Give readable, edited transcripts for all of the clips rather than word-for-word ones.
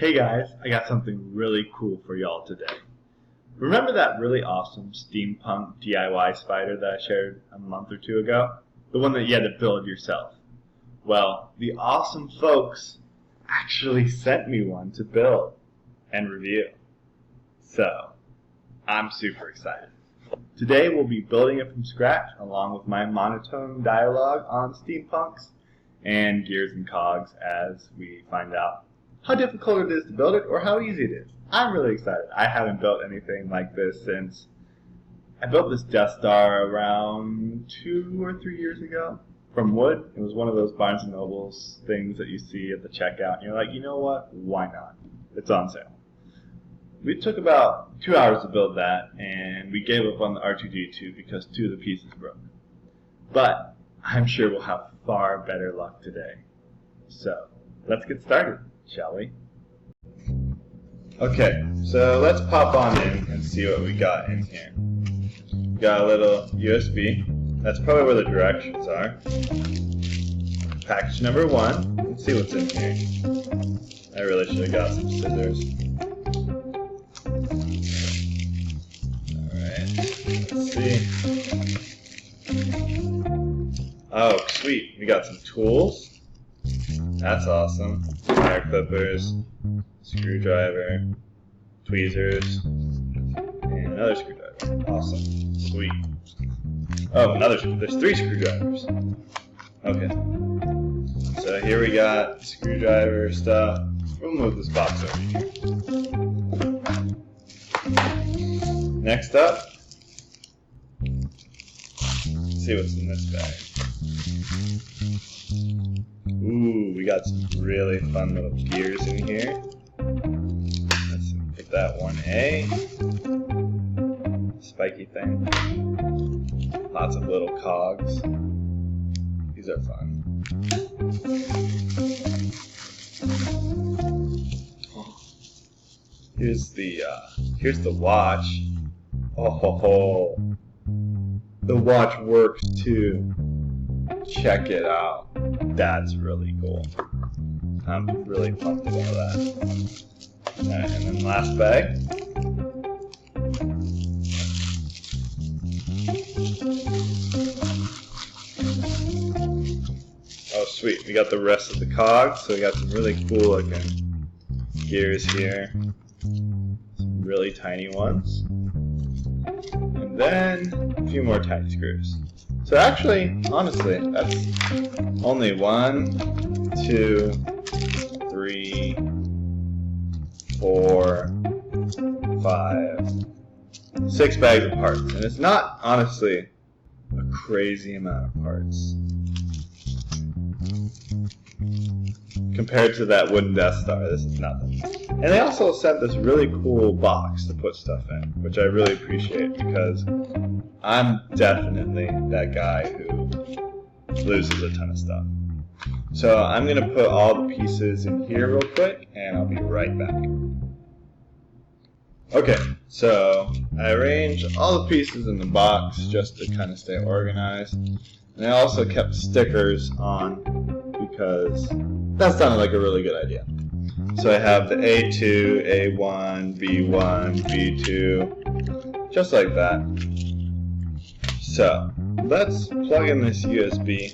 Hey guys, I got something really cool for y'all today. Remember that really awesome Steampunk DIY spider that I shared a month or two ago? The one that you had to build yourself. Well, the awesome folks actually sent me one to build and review. So, I'm super excited. Today we'll be building it from scratch along with my monotone dialogue on Steampunks and gears and cogs as we find out how difficult it is to build it or how easy it is. I'm really excited. I haven't built anything like this since I built this Death Star around 2 or 3 years ago from wood. It was one of those Barnes & Noble's things that you see at the checkout and you're like, you know what, why not? It's on sale. We took about 2 hours to build that and we gave up on the R2-D2 because 2 of the pieces broke. But I'm sure we'll have far better luck today. So let's get started, shall we? Okay, so let's pop on in and see what we got in here. We got a little USB. That's probably where the directions are. Package number 1. Let's see what's in here. I really should have got some scissors. Alright, let's see. Oh, sweet. We got some tools. That's awesome. Wire clippers, screwdriver, tweezers, and another screwdriver. Awesome. Sweet. Oh, there's 3 screwdrivers. Okay. So here we got screwdriver stuff. We'll move this box over here. Next up, let's see what's in this bag. Ooh, we got some really fun little gears in here. Let's put that 1A. Spiky thing. Lots of little cogs. These are fun. Here's the watch. Oh, the watch works too. Check it out. That's really cool. I'm really pumped about that. Alright, and then last bag. Oh sweet, we got the rest of the cogs, so we got some really cool looking gears here. Some really tiny ones. And then a few more tiny screws. So actually, honestly, that's only 1, 2, 3, 4, 5, 6 bags of parts. And it's not, honestly, a crazy amount of parts. Compared to that wooden Death Star, this is nothing. And they also sent this really cool box to put stuff in, which I really appreciate because I'm definitely that guy who loses a ton of stuff. So I'm going to put all the pieces in here real quick and I'll be right back. Okay, so I arranged all the pieces in the box just to kind of stay organized. And I also kept stickers on because that sounded like a really good idea. So I have the A2, A1, B1, B2, just like that. So let's plug in this USB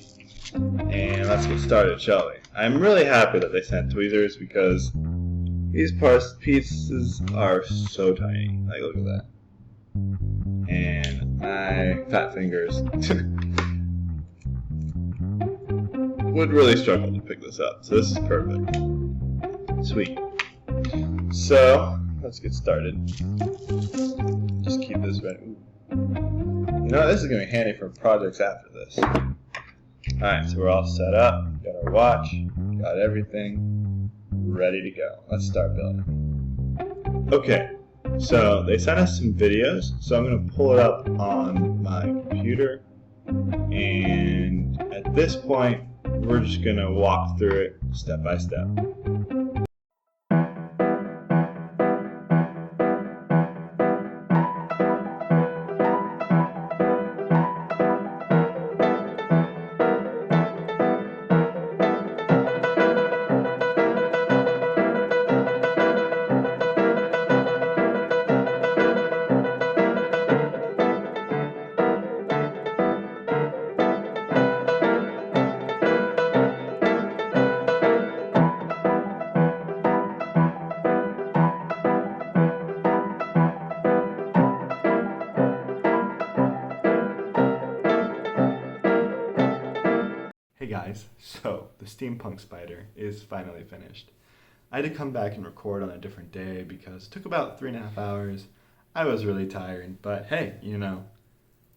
and let's get started, shall we? I'm really happy that they sent tweezers because these pieces are so tiny. Like, look at that. And my fat fingers would really struggle to pick this up. So this is perfect. Sweet. So let's get started. Just keep this ready. You know, this is going to be handy for projects after this. Alright, so we're all set up. Got our watch. Got everything ready to go. Let's start building. Okay, so they sent us some videos. So I'm going to pull it up on my computer. And at this point, we're just going to walk through it step by step. guys, so the steampunk spider is finally finished. I had to come back and record on a different day because it took about 3.5 hours. I was really tired, but hey,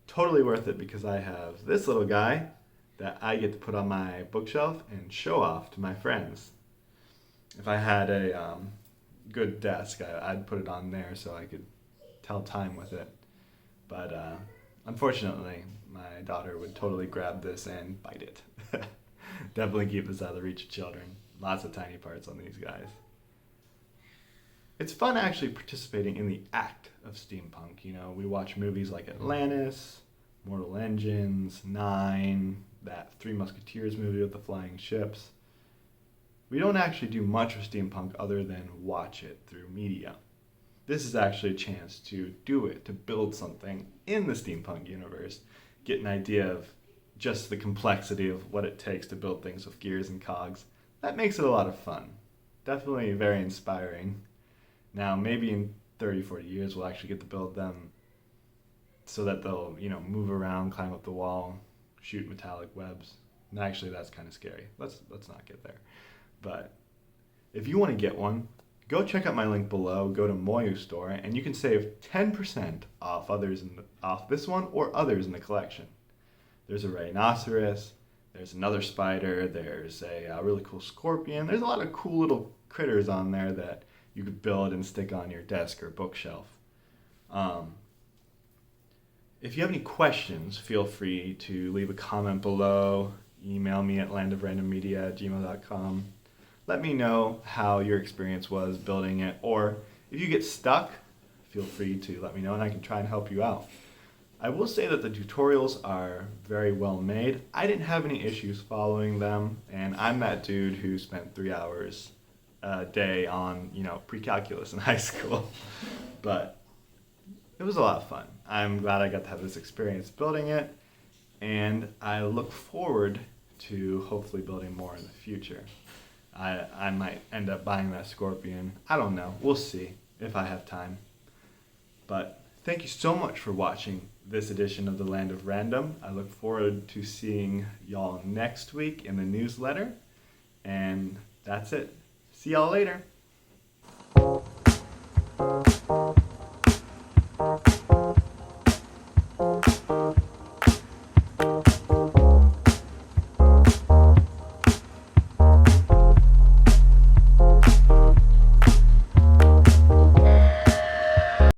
totally worth it because I have this little guy that I get to put on my bookshelf and show off to my friends. If I had a good desk, I'd put it on there so I could tell time with it. But unfortunately, my daughter would totally grab this and bite it. Definitely keep this out of the reach of children. Lots of tiny parts on these guys. It's fun actually participating in the act of steampunk. We watch movies like Atlantis, Mortal Engines, Nine, that Three Musketeers movie with the flying ships. We don't actually do much with steampunk other than watch it through media. This is actually a chance to do it, to build something in the steampunk universe, get an idea of just the complexity of what it takes to build things with gears and cogs. That makes it a lot of fun. Definitely very inspiring. Now, maybe in 30, 40 years, we'll actually get to build them so that they'll, move around, climb up the wall, shoot metallic webs. And actually, that's kind of scary. Let's not get there. But if you want to get one, go check out my link below. Go to Moyustore, and you can save 10% off this one or others in the collection. There's a rhinoceros. There's another spider. There's a really cool scorpion. There's a lot of cool little critters on there that you could build and stick on your desk or bookshelf. If you have any questions, feel free to leave a comment below. Email me at landofrandommedia@gmail.com. Let me know how your experience was building it, or if you get stuck, feel free to let me know and I can try and help you out. I will say that the tutorials are very well made. I didn't have any issues following them, and I'm that dude who spent 3 hours a day on, pre-calculus in high school. But it was a lot of fun. I'm glad I got to have this experience building it, and I look forward to hopefully building more in the future. I might end up buying that scorpion. I don't know. We'll see if I have time. But thank you so much for watching this edition of the Land of Random. I look forward to seeing y'all next week in the newsletter. And that's it. See y'all later.